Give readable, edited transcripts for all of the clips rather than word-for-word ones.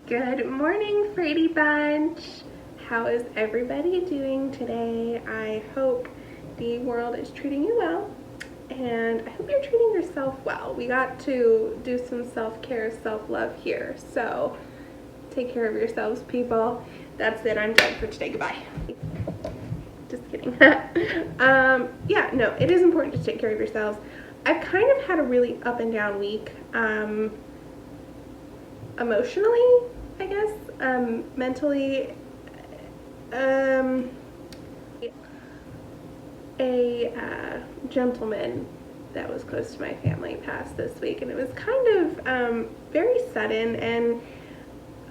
Good morning, Frady Bunch. How is everybody doing today? I hope the world is treating you well, and I hope you're treating yourself well. We got to do some self-care, self-love here, so take care of yourselves, people. That's it. I'm done for today. Goodbye. Just kidding. Yeah, no, it is important to take care of yourselves. I've kind of had a really up and down week, emotionally, I guess, mentally. A gentleman that was close to my family passed this week, and it was kind of very sudden and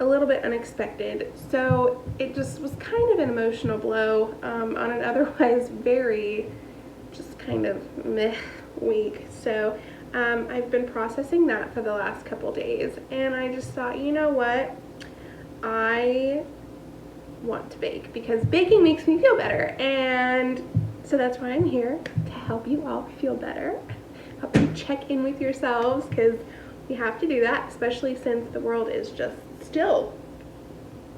a little bit unexpected, so it just was kind of an emotional blow on an otherwise very just kind of meh week. So I've been processing that for the last couple days, and I just thought, you know what, I want to bake because baking makes me feel better, and so that's why I'm here, to help you all feel better, help you check in with yourselves, because we have to do that, especially since the world is just still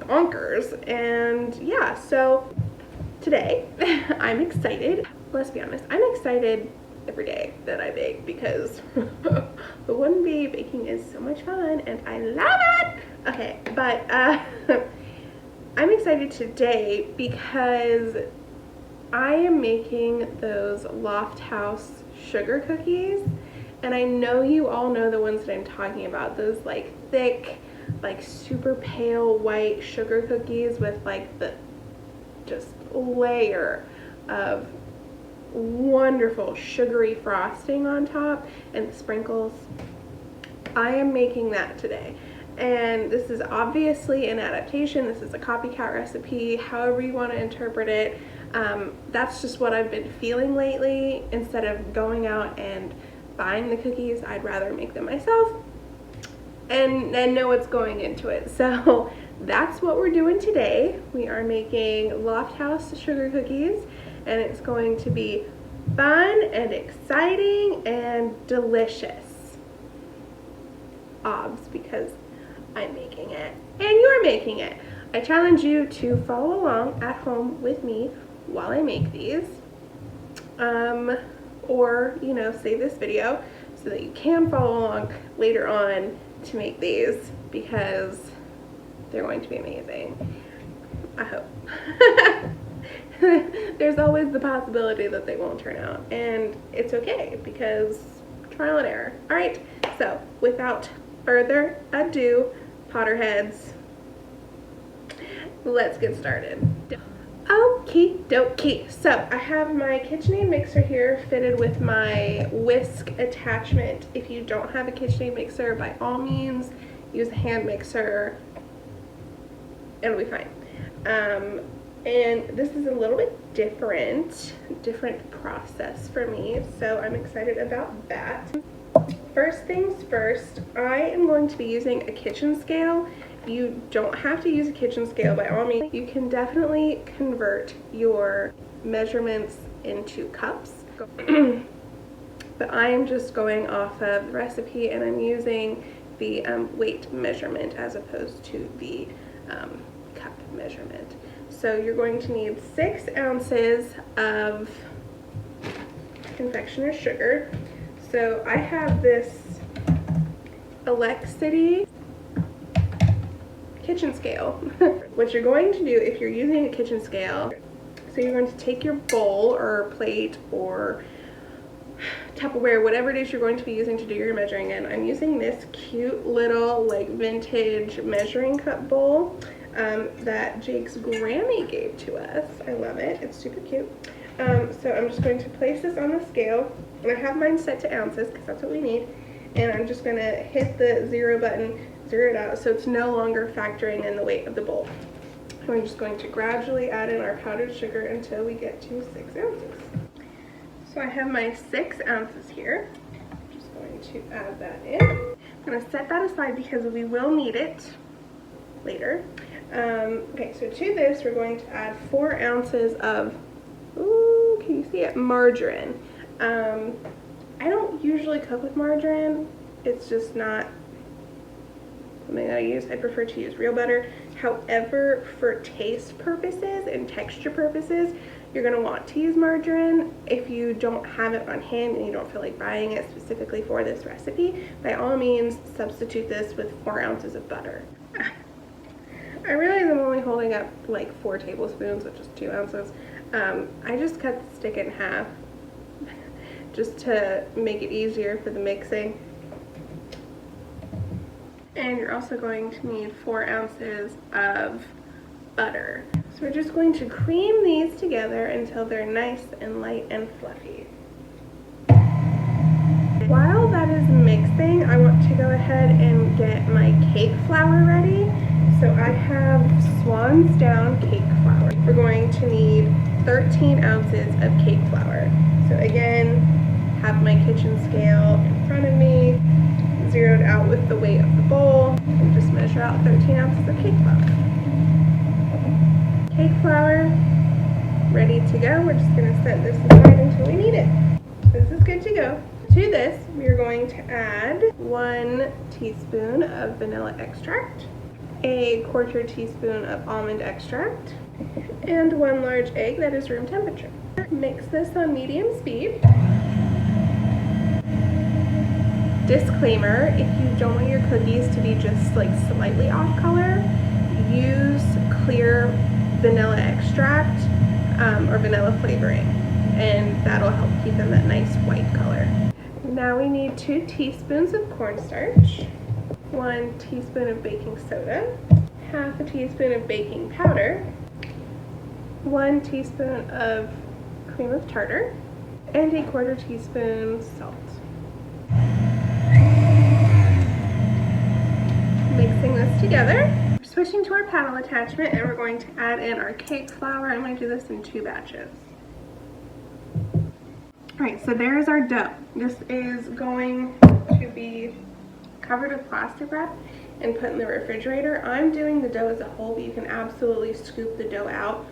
bonkers. And yeah, so today I'm excited. Let's be honest, I'm excited every day that I bake because the one bee baking is so much fun and I love it. Okay, but I'm excited today because I am making those Lofthouse sugar cookies, and I know you all know the ones that I'm talking about, those like thick, like super pale white sugar cookies with like the just layer of wonderful sugary frosting on top and the sprinkles. I am making that today, and this is obviously an adaptation. This is a copycat recipe, however you want to interpret it. That's just what I've been feeling lately. Instead of going out and buying the cookies, I'd rather make them myself and know what's going into it. So that's what we're doing today. We are making Lofthouse sugar cookies, and it's going to be fun and exciting and delicious. Obs, because I'm making it and you're making it. I challenge you to follow along at home with me while I make these, or you know, save this video so that you can follow along later on to make these, because they're going to be amazing, I hope. There's always the possibility that they won't turn out, and it's okay because trial and error. All right, so without further ado, Potterheads, let's get started. Okie dokie. So I have my KitchenAid mixer here fitted with my whisk attachment. If you don't have a KitchenAid mixer, by all means use a hand mixer. It'll be fine. And this is a little bit different process for me, so I'm excited about that. First things first, I am going to be using a kitchen scale. You don't have to use a kitchen scale, by all means. You can definitely convert your measurements into cups. But I am just going off of the recipe, and I'm using the weight measurement as opposed to the cup measurement. So you're going to need 6 ounces of confectioner's sugar. So I have this Alexity kitchen scale. What you're going to do if you're using a kitchen scale, so you're going to take your bowl or plate or Tupperware, whatever it is you're going to be using to do your measuring in. I'm using this cute little like vintage measuring cup bowl that Jake's Grammy gave to us. I love it. It's super cute. So I'm just going to place this on the scale, and I have mine set to ounces because that's what we need, and I'm just going to hit the 0 button, zero it out, so it's no longer factoring in the weight of the bowl. And we're just going to gradually add in our powdered sugar until we get to 6 ounces. So I have my 6 ounces here. I'm just going to add that in. I'm going to set that aside because we will need it later. Okay, so to this we're going to add 4 ounces of, ooh, can you see it, margarine. I don't usually cook with margarine. It's just not something that I use. I prefer to use real butter. However, for taste purposes and texture purposes, you're going to want to use margarine. If you don't have it on hand and you don't feel like buying it specifically for this recipe, by all means substitute this with 4 ounces of butter. I realize I'm only holding up like 4 tablespoons, which is 2 ounces. I just cut the stick in half just to make it easier for the mixing. And you're also going to need 4 ounces of butter. So we're just going to cream these together until they're nice and light and fluffy. While that is mixing, I want to go ahead and get my cake flour ready. So I have Swan's Down cake flour. We're going to need 13 ounces of cake flour. So again, have my kitchen scale in front of me, zeroed out with the weight of the bowl, and just measure out 13 ounces of cake flour. Cake flour ready to go. We're just going to set this aside until we need it. This is good to go. To this, we're going to add 1 teaspoon of vanilla extract, a 1/4 teaspoon of almond extract, and 1 large egg that is room temperature. Mix this on medium speed. Disclaimer, if you don't want your cookies to be just like slightly off color, use clear vanilla extract or vanilla flavoring, and that'll help keep them that nice white color. Now we need 2 teaspoons of cornstarch, 1 teaspoon of baking soda, 1/2 teaspoon of baking powder, 1 teaspoon of cream of tartar, and a 1/4 teaspoon salt. Mixing this together. We're switching to our paddle attachment and we're going to add in our cake flour. I'm going to do this in 2 batches. Alright, so there's our dough. This is going to be covered with plastic wrap and put in the refrigerator. I'm doing the dough as a whole, but you can absolutely scoop the dough out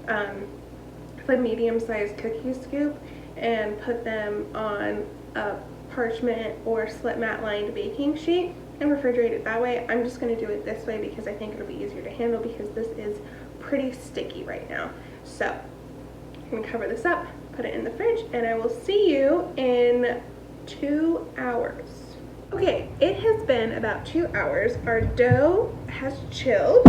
with a medium-sized cookie scoop and put them on a parchment or slip mat lined baking sheet and refrigerate it that way. I'm just going to do it this way because I think it'll be easier to handle because this is pretty sticky right now. So I'm going to cover this up, put it in the fridge, and I will see you in 2 hours. Okay, it has been about 2 hours. Our dough has chilled.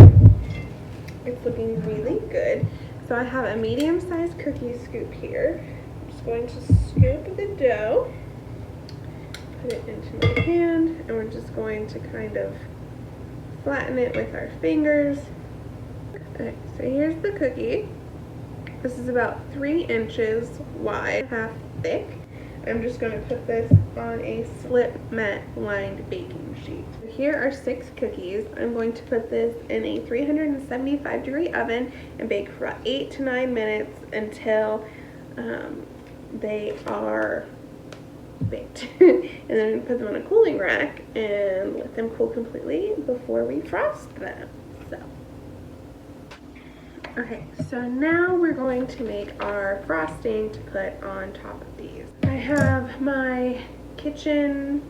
It's looking really good. So I have a medium-sized cookie scoop here. I'm just going to scoop the dough, put it into my hand, and we're just going to kind of flatten it with our fingers. Okay, so here's the cookie. This is about 3 inches wide, half thick. I'm just going to put this on a slip mat lined baking sheet. Here are 6 cookies. I'm going to put this in a 375-degree oven and bake for about 8 to 9 minutes until they are baked. And then put them on a cooling rack and let them cool completely before we frost them. Okay, so now we're going to make our frosting to put on top of these. I have my kitchen,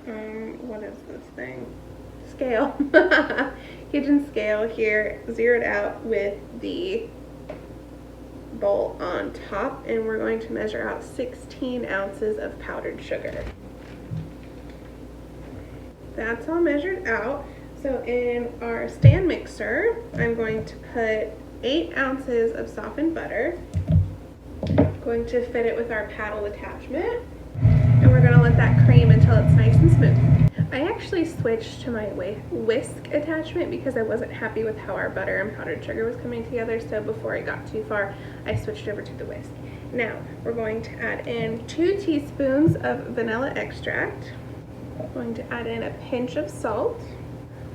what is this thing? Scale. Kitchen scale here, zeroed out with the bowl on top, and we're going to measure out 16 ounces of powdered sugar. That's all measured out. So in our stand mixer, I'm going to put 8 ounces of softened butter. I'm going to fit it with our paddle attachment, and we're going to let that cream until it's nice and smooth. I actually switched to my whisk attachment because I wasn't happy with how our butter and powdered sugar was coming together, so before I got too far, I switched over to the whisk. Now, we're going to add in 2 teaspoons of vanilla extract. I'm going to add in a pinch of salt.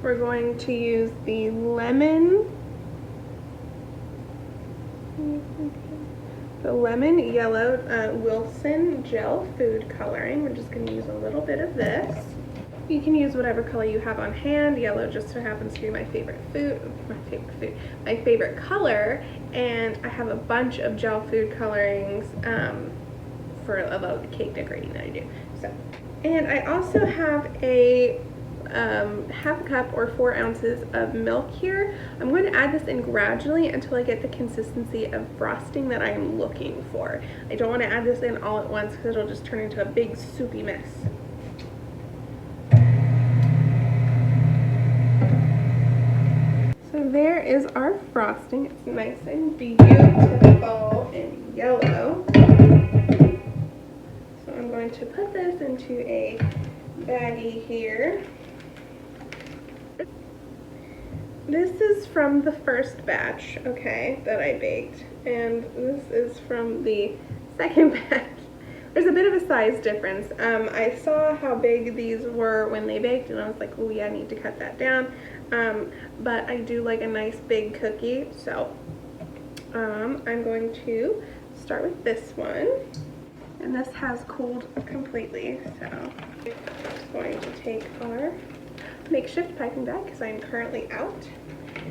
We're going to use the lemon yellow Wilson gel food coloring. We're just going to use a little bit of this. You can use whatever color you have on hand. Yellow just so happens to be my favorite color, and I have a bunch of gel food colorings for a lot of the cake decorating that I do. So, and I also have a half a cup or 4 ounces of milk here. I'm going to add this in gradually until I get the consistency of frosting that I'm looking for. I don't want to add this in all at once because it'll just turn into a big soupy mess. So there is our frosting. It's nice and beautiful and yellow. So I'm going to put this into a baggie here. This is from the first batch, okay, that I baked, and this is from the second batch. There's a bit of a size difference. I saw how big these were when they baked, and I was like, oh yeah, I need to cut that down. But I do like a nice big cookie, so I'm going to start with this one. And this has cooled completely, so I'm just going to take our makeshift piping bag because I'm currently out.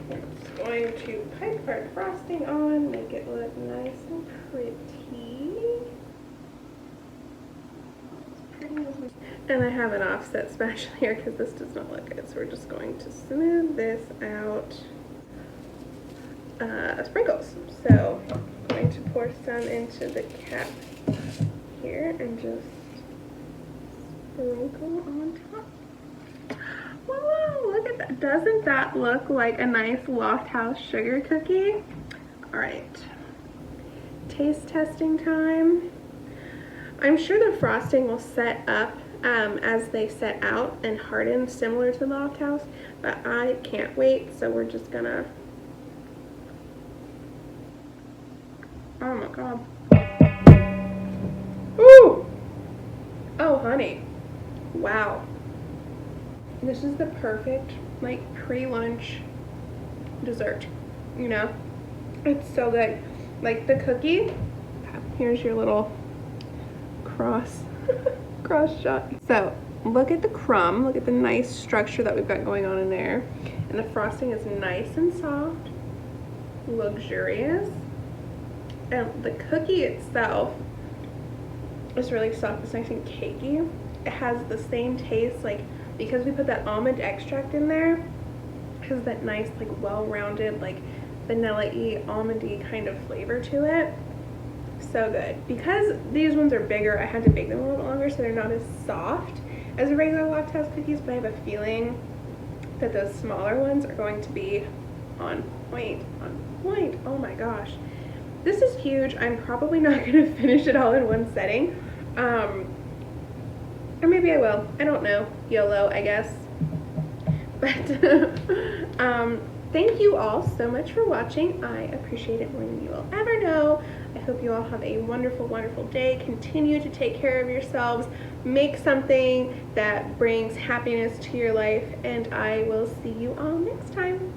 I'm just going to pipe our frosting on, make it look nice and pretty. And I have an offset spatula here because this does not look good, so we're just going to smooth this out. Sprinkles. So I'm going to pour some into the cap here and just sprinkle on top. Whoa, look at that. Doesn't that look like a nice Lofthouse sugar cookie? All right, taste testing time. I'm sure the frosting will set up as they set out and harden similar to the Lofthouse, but I can't wait, so we're just gonna, oh my god. Ooh! Oh honey, wow. This is the perfect, like, pre-lunch dessert, you know? It's so good. Like, the cookie, here's your little cross shot. So, look at the crumb, look at the nice structure that we've got going on in there. And the frosting is nice and soft, luxurious. And the cookie itself is really soft, it's nice and cakey. It has the same taste, like, because we put that almond extract in there, it has that nice, like, well-rounded, like, vanilla-y, almondy kind of flavor to it. So good. Because these ones are bigger, I had to bake them a little bit longer, so they're not as soft as the regular Lofthouse cookies, but I have a feeling that those smaller ones are going to be on point, Oh my gosh. This is huge. I'm probably not going to finish it all in one setting. Or maybe I will. I don't know. YOLO, I guess. But thank you all so much for watching. I appreciate it more than you will ever know. I hope you all have a wonderful, wonderful day. Continue to take care of yourselves. Make something that brings happiness to your life. And I will see you all next time.